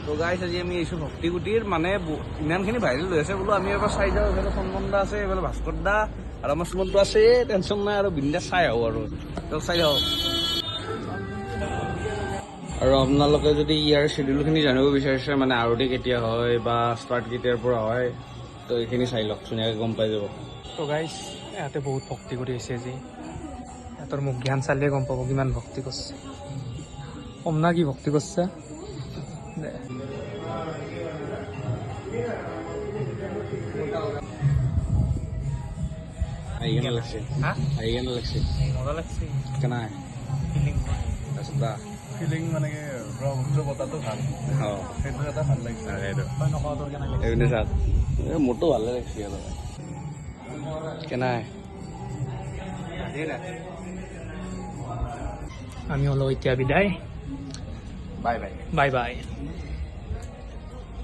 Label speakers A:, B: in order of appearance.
A: তো গাইছ আজি আমি এইছো ভক্তিকুটিৰ মানে ইমানখিনি ভাইৰেল হৈ আছে বোলো আমি এবাৰ চাই যাওঁ। এইফালে চন্দন দা আছে, এইফালে ভাস্কৰ দা আৰু আমাৰ সুমনটো আছে। টেনশ্যন নাই আৰু বিন্দাছ চাই আহোঁ আৰু তেওঁক চাই আহোঁ। আৰু আপোনালোকে যদি ইয়াৰ শ্বেডিউলখিনি জানিব বিচাৰিছে মানে আৰতি কেতিয়া হয় বা ষ্টাৰ্ট কেতিয়াৰ পৰা হয়, তো এইখিনি চাই লওক, ধুনীয়াকৈ গম পাই যাব।
B: তো গাইছ ইয়াতে বহুত ভক্তি কৰি আছে আজি। সিহঁতৰ মুখ জ্ঞান চালিয়ে গম পাব কিমান ভক্তি কৰিছে। কম না কি ভক্তি কৰিছে।
A: আহি কেনে লাগছে, আহি কেনে লাগছে,
B: মজা লাগছে।
A: কেনা
B: ফিলিং
A: তাৰপিছত দা
C: ফিলিং মানে কি ব্ৰহ্মপুত্ৰ বতাহটো ভাল,
A: অঁ
C: সেইটো এটা ভাল লাগিছে।
A: সেইটো
B: তই নকওঁ তোৰ কেনে লাগিছে।
A: এইপিনে চাওক, মোৰতো ভালে লাগছে আৰু কেনাই
B: আমি হলো এতিয়া বিদায়।
A: Bye bye.
B: Bye bye.